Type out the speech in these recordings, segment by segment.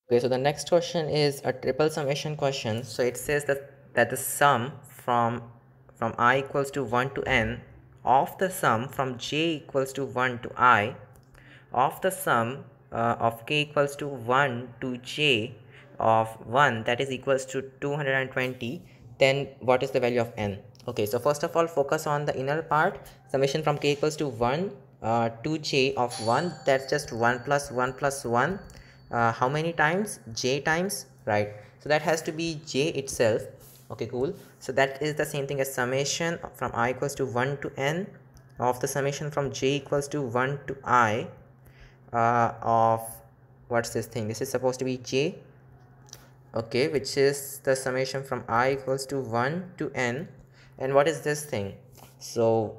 Okay, so the next question is a triple summation question. So it says that the sum from I equals to 1 to n of the sum from j equals to 1 to I of the sum of k equals to 1 to j of 1, that is equals to 220, then what is the value of n? Okay, so first of all, focus on the inner part. Summation from k equals to 1 to j of 1, that's just 1 plus 1 plus 1. How many times? J times, right? So that has to be j itself. Okay, cool. So that is the same thing as summation from I equals to 1 to n of the summation from j equals to 1 to I of what's this thing? This is supposed to be j, okay, which is the summation from I equals to 1 to n. And what is this thing? So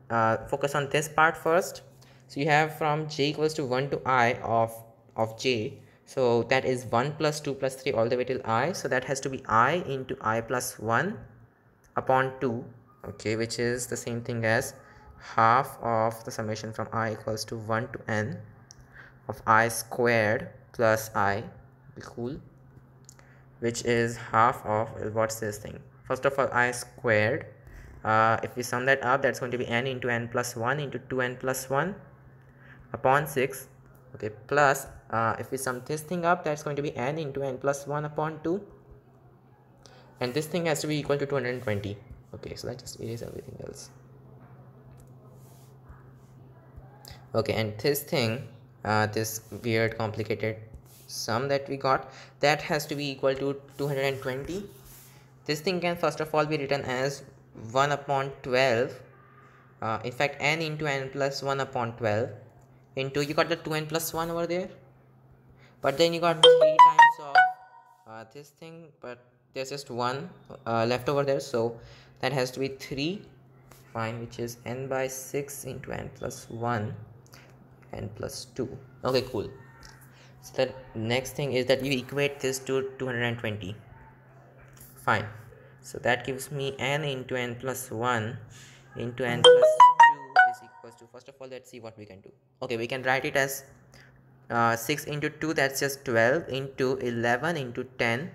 focus on this part first. So you have from j equals to 1 to I of j, so that is 1 plus 2 plus 3 all the way till I, so that has to be I into I plus 1 upon 2, okay, which is the same thing as half of the summation from I equals to 1 to n of I squared plus I, be cool, which is half of what's this thing? First of all, I squared, if we sum that up, that's going to be n into n plus 1 into 2n plus 1 upon 6, okay, plus if we sum this thing up, that's going to be n into n plus 1 upon 2, and this thing has to be equal to 220. Okay, so that just erase everything else. Okay, and this thing, this weird complicated sum that we got, that has to be equal to 220. This thing can first of all be written as 1 upon 12, in fact n into n plus 1 upon 12 into, you got the 2n plus 1 over there, but then you got 3 times of this thing, but there's just 1 left over there, so that has to be 3, fine, which is n by 6 into n plus 1 n plus 2. Okay, cool. So the next thing is that you equate this to 220, fine. So that gives me n into n plus 1 into n plus 2 is equals to, first of all, let's see what we can do. Okay, we can write it as 6 into 2, that's just 12, into 11 into 10,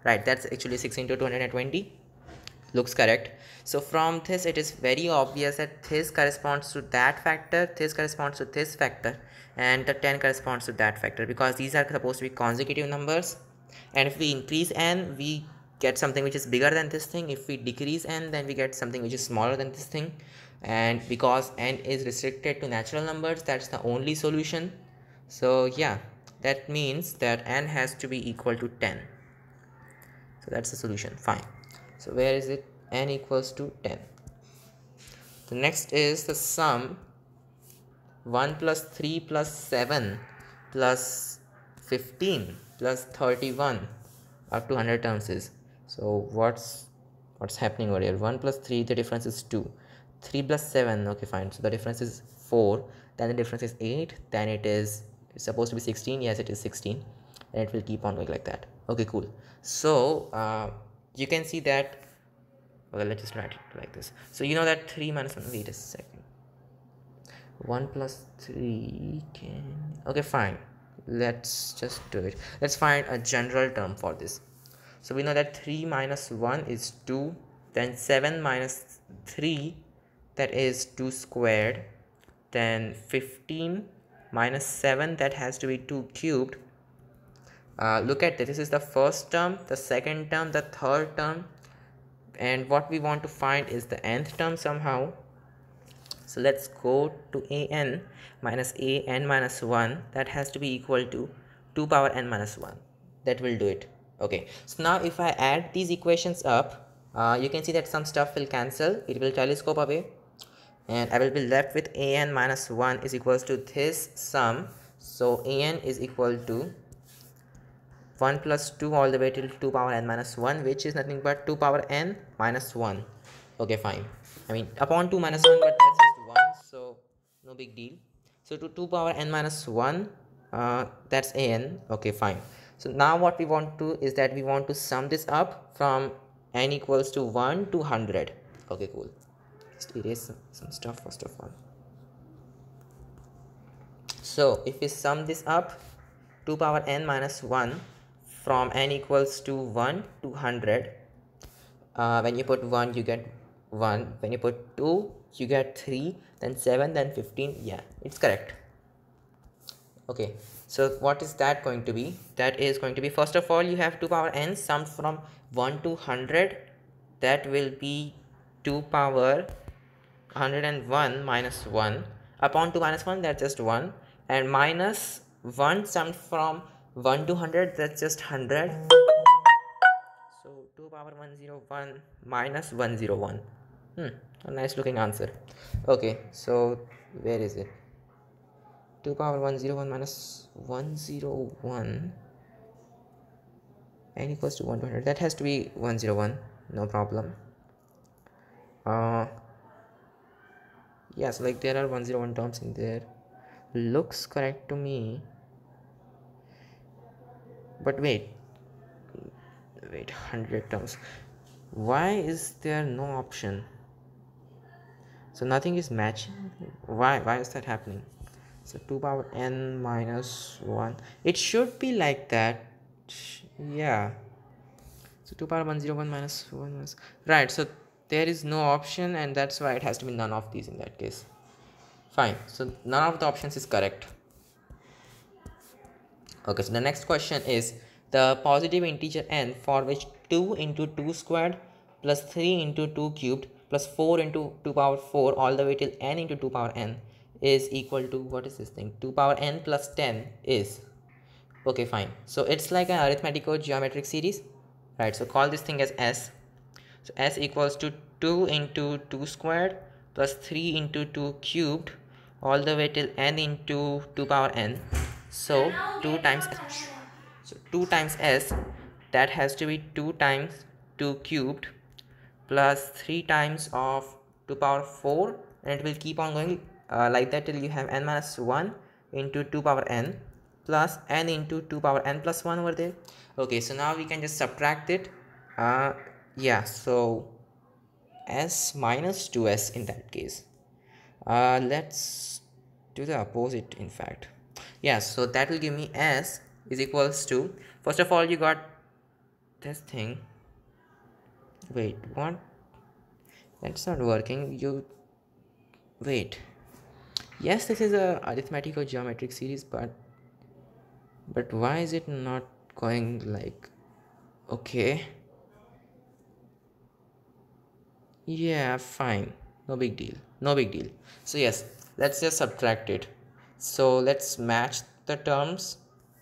right, that's actually 6 into 220, looks correct. So from this it is very obvious that this corresponds to that factor, this corresponds to this factor, and the 10 corresponds to that factor, because these are supposed to be consecutive numbers, and if we increase n, we get something which is bigger than this thing. If we decrease n, then we get something which is smaller than this thing, and because n is restricted to natural numbers, that's the only solution. So yeah, that means that n has to be equal to 10. So that's the solution, fine. So where is it? N equals to 10. The next is the sum 1 plus 3 plus 7 plus 15 plus 31 up to 100 terms is. So what's happening over here? 1 plus 3, the difference is 2. 3 plus 7, okay, fine. So the difference is 4. Then the difference is 8. Then it's supposed to be 16. Yes, it is 16. And it will keep on going like that. Okay, cool. So you can see that, okay, let's just write it like this. So you know that 3 minus 1, wait a second, 1 plus 3 can, okay, fine, let's just do it. Let's find a general term for this. So we know that 3 minus 1 is 2, then 7 minus 3, that is 2 squared, then 15 minus 7, that has to be 2 cubed. Look at this is the first term, the second term, the third term, and what we want to find is the nth term somehow. So let's go to an minus an minus 1, that has to be equal to 2 power n minus 1. That will do it. Okay, so now if I add these equations up, you can see that some stuff will cancel, it will telescope away, and I will be left with an minus 1 is equals to this sum. So an is equal to 1 plus 2 all the way till 2 power n minus 1, which is nothing but 2 power n minus 1. Okay, fine. I mean upon 2 minus 1, but that's just 1, so no big deal. So to 2 power n minus 1, that's an. Okay, fine. So now what we want to is that we want to sum this up from n equals to 1 to 100. Okay, cool. Just erase some stuff first of all. So if we sum this up, 2 power n minus 1 from n equals to 1 to 100. When you put 1 you get 1, when you put 2 you get 3, then 7, then 15. Yeah, it's correct. Okay, so what is that going to be? That is going to be, first of all, you have 2 power n summed from 1 to 100. That will be 2 power 101 minus 1 upon 2 minus 1, that's just 1, and minus 1 summed from 1 to 100, that's just 100. So 2 power 101 minus 101. A nice looking answer. Okay, so where is it? 2 power 101 minus 101 n equals to 1 to 100. That has to be 101, no problem. Yes, like there are 101 terms in there. Looks correct to me. But wait, 100 terms. Why is there no option? So nothing is matching. Why is that happening? So 2 power n minus 1. It should be like that. Yeah. So 2 power 101 minus 1 minus. Right, so there is no option, and that's why it has to be none of these in that case. Fine. So none of the options is correct. Okay, so the next question is the positive integer n for which 2 into 2 squared plus 3 into 2 cubed plus 4 into 2 power 4 all the way till n into 2 power n is equal to, what is this thing? 2 power n plus 10 is. Okay, fine. So it's like an arithmetical geometric series, right? So call this thing as S. So S equals to 2 into 2 squared plus 3 into 2 cubed all the way till n into 2 power n. So 2 times S, that has to be 2 times 2 cubed plus 3 times of 2 power 4, and it will keep on going like that till you have n minus 1 into 2 power n plus n into 2 power n plus 1 over there. Okay, so now we can just subtract it. Yeah, so S minus 2s in that case. Let's do the opposite, in fact. Yeah, so that will give me S is equals to, first of all, you got this thing. Wait, what? That's not working. Wait. Yes, this is a arithmetical geometric series, but why is it not going like, okay? Yeah, fine, no big deal, no big deal. So yes, let's just subtract it. So let's match the terms.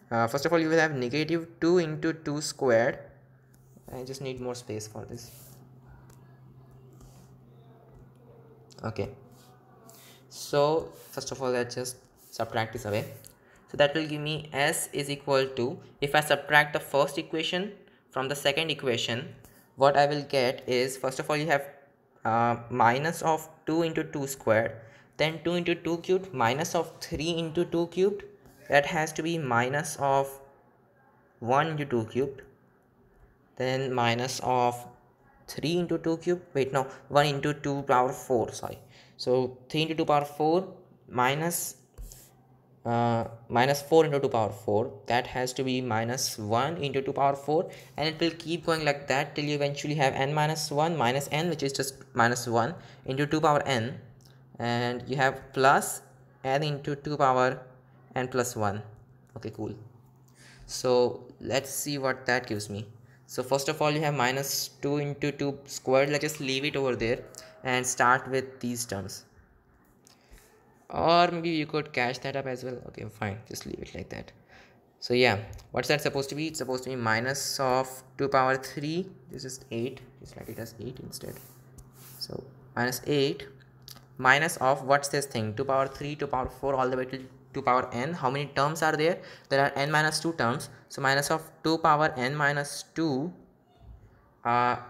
First of all, you will have negative 2 into 2 squared. I just need more space for this. Okay, so first of all, let's just subtract this away. So that will give me S is equal to, if I subtract the first equation from the second equation, what I will get is, first of all, you have minus of 2 into 2 squared, then 2 into 2 cubed, minus of 3 into 2 cubed, that has to be minus of 1 into 2 cubed, then minus of 3 into 2 cubed, wait, no, 1 into 2 power 4, sorry. So 3 into 2 power 4 minus minus 4 into 2 power 4, that has to be minus 1 into 2 power 4, and it will keep going like that till you eventually have n minus 1 minus n, which is just minus 1 into 2 power n, and you have plus n into 2 power n plus 1. Okay, cool. So let's see what that gives me. So first of all, you have minus 2 into 2 squared. Let's just leave it over there and start with these terms. Or maybe you could catch that up as well. Okay, fine, just leave it like that. So yeah, what's that supposed to be? It's supposed to be minus of 2 power 3. This is 8. Just write it as 8 instead. So minus 8 minus of, what's this thing? 2 power 3, 2 power 4 all the way to 2 power n. How many terms are there? There are n minus 2 terms. So minus of 2 power n minus 2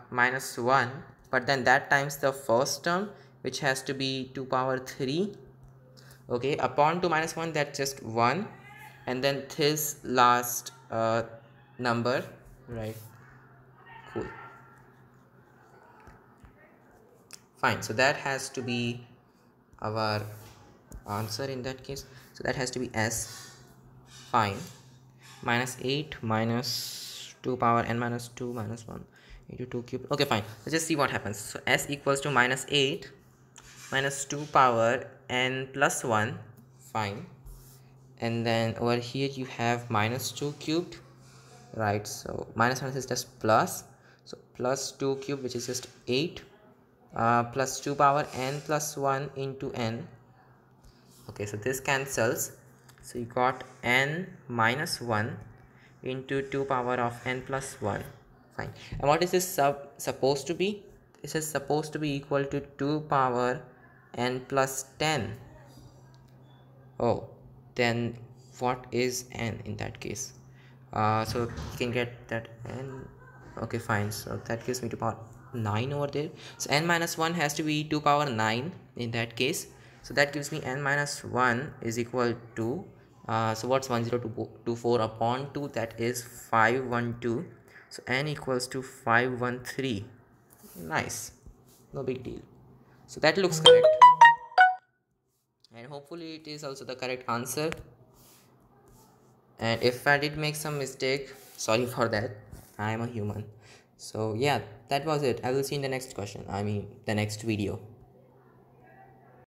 minus 1, but then that times the first term, which has to be 2 power 3. Okay, upon 2 minus 1, that's just 1, and then this last number, right? Cool, fine. So that has to be our answer in that case. So that has to be S. Fine. minus 8 minus 2 power n minus 2 minus 1 into 2 cube. Okay, fine, let's just see what happens. So s equals to minus 8 minus 2 power n plus 1. Fine. And then over here you have minus 2 cubed, right? So minus minus is just plus, so plus 2 cubed, which is just 8, plus 2 power n plus 1 into n. Okay, so this cancels, so you got n minus 1 into 2 power of n plus 1. Fine. And what is this supposed to be? This is supposed to be equal to 2 power n plus 10. Oh, then what is n in that case? So you can get that n. Okay, fine, so that gives me 2 power 9 over there. So n minus 1 has to be 2 power 9 in that case. So that gives me n minus 1 is equal to so what's 1024 upon 2? That is 512. So n equals to 513. Nice, no big deal. So that looks correct, and hopefully it is also the correct answer. And if I did make some mistake, sorry for that, I am a human. So yeah, that was it. I will see you in the next question, I mean the next video.